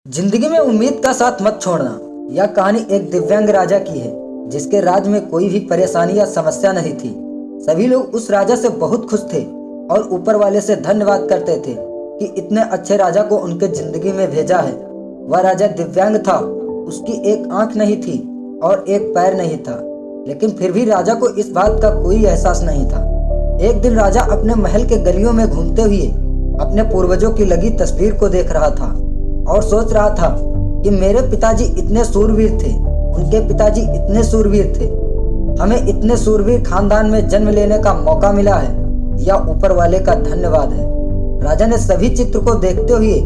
जिंदगी में उम्मीद का साथ मत छोड़ना। यह कहानी एक दिव्यांग राजा की है जिसके राज्य में कोई भी परेशानी या समस्या नहीं थी। सभी लोग उस राजा से बहुत खुश थे और ऊपर वाले से धन्यवाद करते थे कि इतने अच्छे राजा को उनके जिंदगी में भेजा है। वह राजा दिव्यांग था, उसकी एक आंख नहीं थी और एक पैर नहीं था, लेकिन फिर भी राजा को इस बात का कोई एहसास नहीं था। एक दिन राजा अपने महल के गलियों में घूमते हुए अपने पूर्वजों की लगी तस्वीर को देख रहा था और सोच रहा था कि मेरे पिताजी इतने सूरवीर थे, उनके पिताजी इतने सूरवीर थे, हमें इतने सूरवीर खानदान में जन्म लेने का मौका मिला है, या ऊपर वाले का धन्यवाद है। राजा ने सभी चित्र को देखते हुए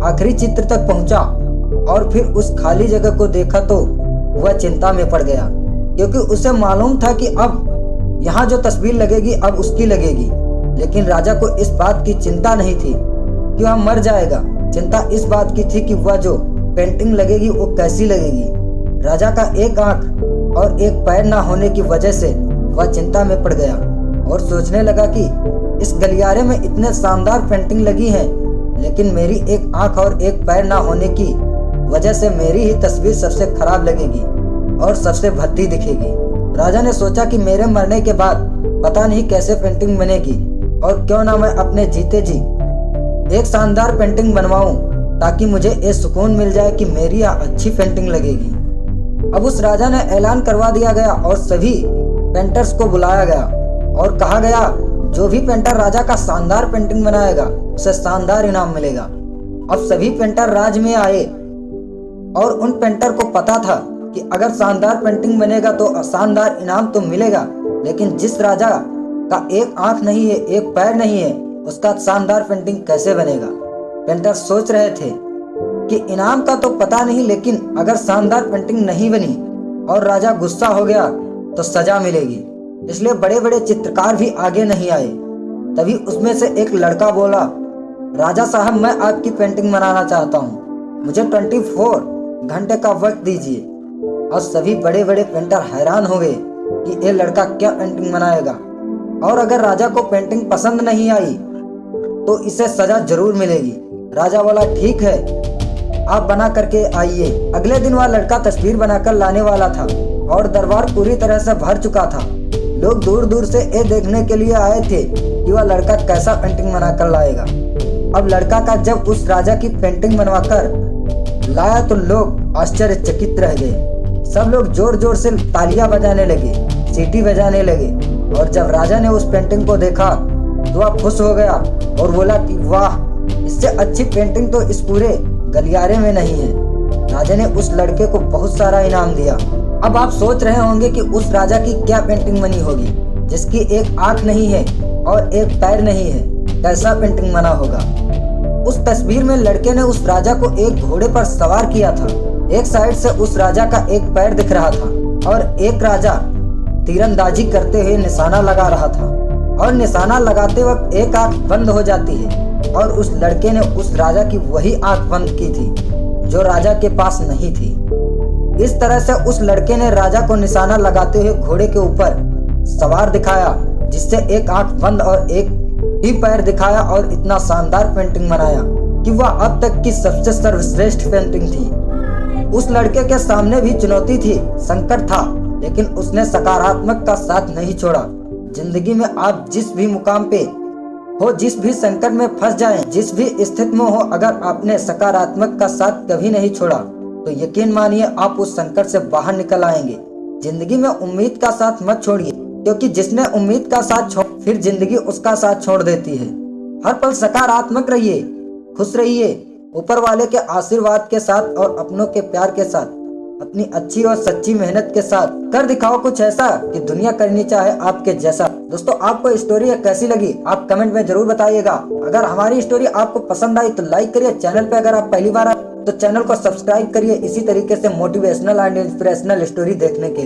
आखिरी चित्र तक पहुंचा और फिर उस खाली जगह को देखा तो वह चिंता में पड़ गया, क्योंकि उसे मालूम था कि अब यहाँ जो तस्वीर लगेगी अब उसकी लगेगी। लेकिन राजा को इस बात की चिंता नहीं थी कि वह मर जाएगा, चिंता इस बात की थी कि वह जो पेंटिंग लगेगी वो कैसी लगेगी। राजा का एक आंख और एक पैर ना होने की वजह से वह चिंता में पड़ गया और सोचने लगा कि इस गलियारे में इतने शानदार पेंटिंग लगी हैं, लेकिन मेरी एक आंख और एक पैर ना होने की वजह से मेरी ही तस्वीर सबसे खराब लगेगी और सबसे भद्दी दिखेगी। राजा ने सोचा कि मेरे मरने के बाद पता नहीं कैसे पेंटिंग बनेगी, और क्यों ना मैं अपने जीते जी एक शानदार पेंटिंग बनवाऊं ताकि मुझे ये सुकून मिल जाए कि मेरी यहाँ अच्छी पेंटिंग लगेगी। अब उस राजा ने ऐलान करवा दिया गया और सभी पेंटर्स को बुलाया गया और कहा गया जो भी पेंटर राजा का शानदार पेंटिंग बनाएगा उसे शानदार इनाम मिलेगा। अब सभी पेंटर राज में आए और उन पेंटर को पता था कि अगर शानदार पेंटिंग बनेगा तो शानदार इनाम तो मिलेगा, लेकिन जिस राजा का एक आंख नहीं है, एक पैर नहीं है, उसका शानदार पेंटिंग कैसे बनेगा। पेंटर सोच रहे थे कि इनाम का तो पता नहीं, लेकिन अगर शानदार पेंटिंग नहीं बनी और राजा गुस्सा हो गया तो सजा मिलेगी। इसलिए बड़े बड़े चित्रकार भी आगे नहीं आए। तभी उसमें से एक लड़का बोला, राजा साहब मैं आपकी पेंटिंग बनाना चाहता हूँ, मुझे 24 घंटे का वक्त दीजिए। और सभी बड़े बड़े पेंटर हैरान हो गए कि ये लड़का क्या पेंटिंग बनाएगा, और अगर राजा को पेंटिंग पसंद नहीं आई तो इसे सजा जरूर मिलेगी। राजा बोला ठीक है, आप बना करके आइए। अगले दिन वह लड़का तस्वीर बनाकर लाने वाला था और दरबार पूरी तरह से भर चुका था। लोग दूर दूर से ये देखने के लिए आए थे कि वह लड़का कैसा पेंटिंग बनाकर लाएगा। अब लड़का का जब उस राजा की पेंटिंग बनवाकर लाया तो लोग आश्चर्यचकित रह गए। सब लोग जोर जोर से तालियां बजाने लगे, सीटी बजाने लगे, और जब राजा ने उस पेंटिंग को देखा तो वह खुश हो गया और बोला कि वाह, इससे अच्छी पेंटिंग तो इस पूरे गलियारे में नहीं है। राजा ने उस लड़के को बहुत सारा इनाम दिया। अब आप सोच रहे होंगे कि उस राजा की क्या पेंटिंग बनी होगी जिसकी एक आंख नहीं है और एक पैर नहीं है, कैसा पेंटिंग बना होगा। उस तस्वीर में लड़के ने उस राजा को एक घोड़े पर सवार किया था। एक साइड से उस राजा का एक पैर दिख रहा था और एक राजा तीरंदाजी करते हुए निशाना लगा रहा था, और निशाना लगाते वक्त एक आंख बंद हो जाती है, और उस लड़के ने उस राजा की वही आंख बंद की थी जो राजा के पास नहीं थी। इस तरह से उस लड़के ने राजा को निशाना लगाते हुए घोड़े के ऊपर सवार दिखाया, जिससे एक आंख बंद और एक ही पैर दिखाया, और इतना शानदार पेंटिंग बनाया कि वह अब तक की सबसे सर्वश्रेष्ठ पेंटिंग थी। उस लड़के के सामने भी चुनौती थी, संकट था, लेकिन उसने सकारात्मक का साथ नहीं छोड़ा। जिंदगी में आप जिस भी मुकाम पे हो, जिस भी संकट में फंस जाएं, जिस भी स्थिति में हो, अगर आपने सकारात्मक का साथ कभी नहीं छोड़ा तो यकीन मानिए आप उस संकट से बाहर निकल आएंगे। जिंदगी में उम्मीद का साथ मत छोड़िए, क्योंकि जिसने उम्मीद का साथ छोड़ फिर जिंदगी उसका साथ छोड़ देती है। हर पल सकारात्मक रहिए, खुश रहिए, ऊपर वाले के आशीर्वाद के साथ और अपनों के प्यार के साथ, अपनी अच्छी और सच्ची मेहनत के साथ कर दिखाओ कुछ ऐसा कि दुनिया करनी चाहे आपके जैसा। दोस्तों, आपको स्टोरी कैसी लगी आप कमेंट में जरूर बताइएगा। अगर हमारी स्टोरी आपको पसंद आई तो लाइक करिए। चैनल पे अगर आप पहली बार आए तो चैनल को सब्सक्राइब करिए इसी तरीके से मोटिवेशनल एंड इंस्पिरेशनल स्टोरी देखने के लिए।